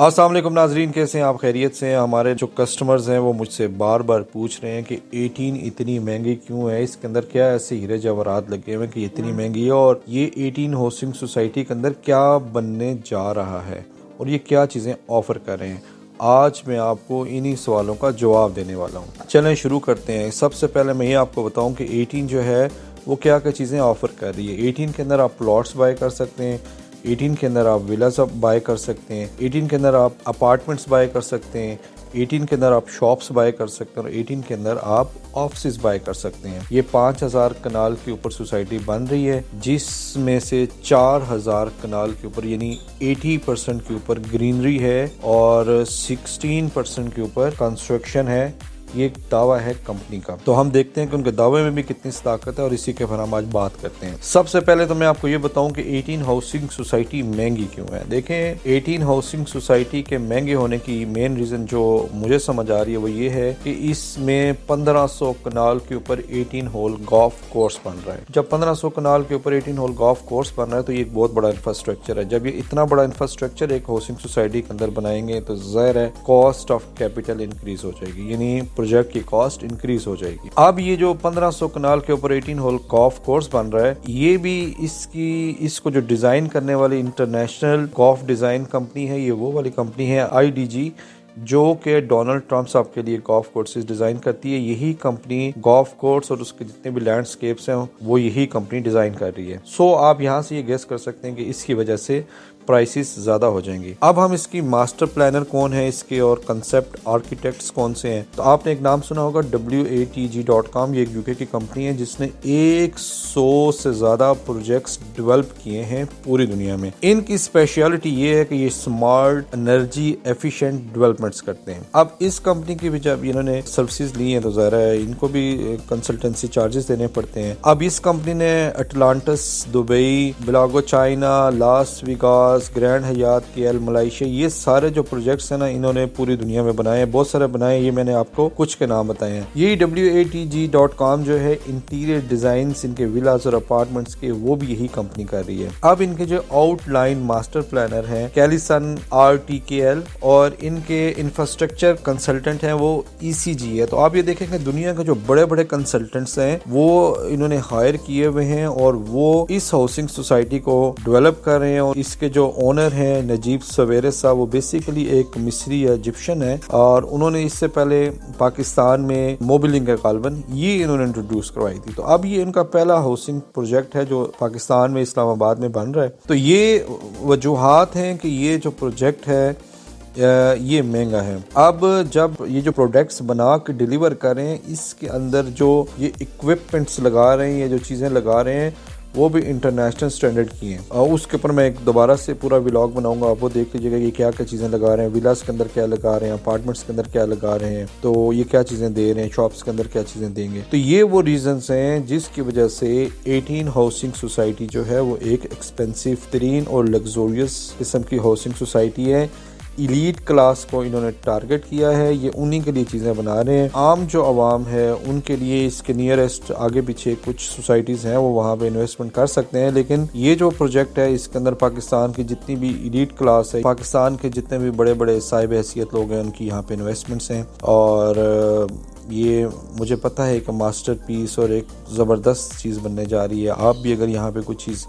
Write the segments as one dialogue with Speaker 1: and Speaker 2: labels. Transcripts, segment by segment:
Speaker 1: अस्सलाम वालेकुम नाजरीन, कैसे हैं आप? खैरियत से हैं? हमारे जो कस्टमर्स हैं वो मुझसे बार बार पूछ रहे हैं कि 18 इतनी महंगी क्यों है, इसके अंदर क्या ऐसे हीरे जवाहरात लगे हुए हैं कि इतनी महंगी है, और ये 18 हाउसिंग सोसाइटी के अंदर क्या बनने जा रहा है और ये क्या चीज़ें ऑफ़र कर रहे हैं। आज मैं आपको इन्हीं सवालों का जवाब देने वाला हूँ। चलें शुरू करते हैं। सबसे पहले मैं ये आपको बताऊँ कि 18 जो है वो क्या क्या चीज़ें ऑफ़र कर रही है। 18 के अंदर आप प्लॉट्स बाय कर सकते हैं, 18 के अंदर आप विलास बाय कर सकते हैं, 18 के अंदर आप अपार्टमेंट्स बाय कर सकते हैं, 18 के अंदर आप शॉप्स बाय कर सकते हैं और 18 के अंदर आप ऑफिस बाय कर सकते हैं। ये 5000 कनाल के ऊपर सोसाइटी बन रही है, जिसमें से 4000 कनाल के ऊपर यानी 80% के ऊपर ग्रीनरी है और 16% के ऊपर कंस्ट्रक्शन है। ये एक दावा है कंपनी का। तो हम देखते हैं कि उनके दावे में भी कितनी सदाकत है और इसी के ऊपर हम आज बात करते हैं। सबसे पहले तो मैं आपको ये बताऊं कि 18 हाउसिंग सोसाइटी महंगी क्यों है। देखें, 18 हाउसिंग सोसाइटी के महंगे होने की मेन रीजन जो मुझे समझ आ रही है वो ये है कि इसमें 1500 कनाल के ऊपर 18 होल गोल्फ कोर्स बन रहा है। जब 1500 कनाल के ऊपर 18 होल गोल्फ कोर्स बन रहा है तो ये एक बहुत बड़ा इंफ्रास्ट्रक्चर है। जब ये इतना बड़ा इंफ्रास्ट्रक्चर एक हाउसिंग सोसाइटी के अंदर बनाएंगे तो जाहिर है कॉस्ट ऑफ कैपिटल इंक्रीज हो जाएगी, यानी प्रोजेक्ट की कॉस्ट इंक्रीज हो जाएगी। अब ये जो 1500 कनाल के ऊपर 18 होल गोल्फ कोर्स बन रहा है, ये भी इसको जो डिजाइन करने वाली इंटरनेशनल गोल्फ डिजाइन कंपनी है, ये वो वाली कंपनी है IDG, जो कि डोनाल्ड ट्रंप साहब के लिए गोल्फ कोर्सेज डिजाइन करती है। यही कंपनी गोल्फ कोर्स और उसके जितने भी लैंडस्केप्स हैं वो यही कंपनी डिजाइन कर रही है। सो आप यहाँ से ये गेस कर सकते हैं कि इसकी वजह से प्राइसेस ज़्यादा हो जाएंगी। अब हम इसकी मास्टर प्लानर कौन है इसके और कंसेप्ट आर्किटेक्ट्स कौन से हैं, तो आपने एक नाम सुना होगा WATG.com। ये एक UK की कंपनी है जिसने 100 से ज़्यादा प्रोजेक्ट्स डेवलप किए हैं पूरी दुनिया में। इनकी स्पेशलिटी ये है कि ये स्मार्ट एनर्जी एफिशिएंट डेवलपमेंट्स करते हैं। अब इस कंपनी की भी जब इन्होंने सर्विसेज ली हैं तो ज़ाहिर है इनको भी कंसल्टेंसी चार्जेस देने पड़ते हैं। अब इस कंपनी ने Atlantis Dubai, Bellagio China, Las Vegas, Grand Hyatt KL Malaysia, ये सारे जो प्रोजेक्ट्स हैं ना इन्होंने पूरी दुनिया में बनाए हैं, बहुत सारे बनाए। ये मैंने आपको कुछ के नाम बताए हैं। यही WATG.com जो है इंटीरियर डिजाइन इनके विलास और अपार्टमेंट्स के, वो भी यही कंपनी कर रही है। अब इनके जो आउटलाइन मास्टर प्लानर हैं कैलिसन RTKL और इनके इंफ्रास्ट्रक्चर कंसल्टेंट हैं वो ECG है। तो आप ये देखेंगे दुनिया के जो बड़े बड़े कंसल्टेंट्स हैं वो इन्होंने हायर किए हुए हैं और वो इस हाउसिंग सोसाइटी को डेवलप कर रहे हैं। और इसके जो ओनर हैं नजीब सवेरे साहब, वो बेसिकली एक मिस्री या इजिप्शियन है और उन्होंने इससे पहले पाकिस्तान में मोबिलिंग गालबन ये इन्होंने इंट्रोड्यूस करवाई थी। तो अब ये इनका पहला हाउसिंग प्रोजेक्ट है जो पाकिस्तान में इस्लामाबाद में बन रहा है। तो ये वजूहात हैं कि ये जो प्रोजेक्ट है ये महंगा है। अब जब ये जो प्रोडक्ट्स बना के डिलीवर कर रहे हैं, इसके अंदर जो ये इक्विपमेंट्स लगा रहे हैं, ये जो चीज़ें लगा रहे हैं वो भी इंटरनेशनल स्टैंडर्ड की हैं। और उसके ऊपर मैं एक दोबारा से पूरा व्लॉग बनाऊंगा, आप वो देख लीजिएगा ये क्या क्या चीज़ें लगा रहे हैं, विलास के अंदर क्या लगा रहे हैं, अपार्टमेंट्स के अंदर क्या लगा रहे हैं, तो ये क्या चीज़ें दे रहे हैं, शॉप्स के अंदर क्या चीज़ें देंगे। तो ये वो रीजंस हैं जिसकी वजह से 18 हाउसिंग सोसाइटी जो है वो एक एक्सपेंसिव तरीन और लग्जोरियस किस्म की हाउसिंग सोसाइटी है। इलीट क्लास को इन्होंने टारगेट किया है, ये उन्हीं के लिए चीज़ें बना रहे हैं। आम जो आवाम है उनके लिए इसके नियरेस्ट आगे पीछे कुछ सोसाइटीज़ हैं वो वहाँ पे इन्वेस्टमेंट कर सकते हैं। लेकिन ये जो प्रोजेक्ट है इसके अंदर पाकिस्तान की जितनी भी इलीट क्लास है, पाकिस्तान के जितने भी बड़े बड़े साहिब हैसियत लोग हैं, उनकी यहाँ पे इन्वेस्टमेंट्स हैं। और ये मुझे पता है एक मास्टर पीस और एक ज़बरदस्त चीज़ बनने जा रही है। आप भी अगर यहाँ पे कुछ चीज़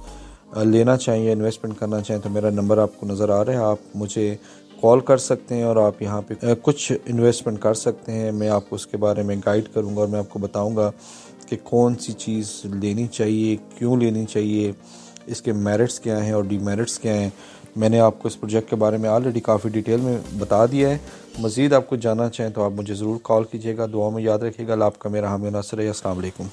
Speaker 1: लेना चाहिए, इन्वेस्टमेंट करना चाहें तो मेरा नंबर आपको नज़र आ रहा है, आप मुझे कॉल कर सकते हैं और आप यहाँ पे कुछ इन्वेस्टमेंट कर सकते हैं। मैं आपको उसके बारे में गाइड करूँगा और मैं आपको बताऊँगा कि कौन सी चीज़ लेनी चाहिए, क्यों लेनी चाहिए, इसके मेरिट्स क्या हैं और डीमेरिट्स क्या हैं। मैंने आपको इस प्रोजेक्ट के बारे में ऑलरेडी काफ़ी डिटेल में बता दिया है। मज़ीद आप कुछ जानना चाहें तो आप मुझे ज़रूर कॉल कीजिएगा। दुआ में याद रखिएगा। आपका मेरा हामी नासिर है। अस्सलाम वालेकुम।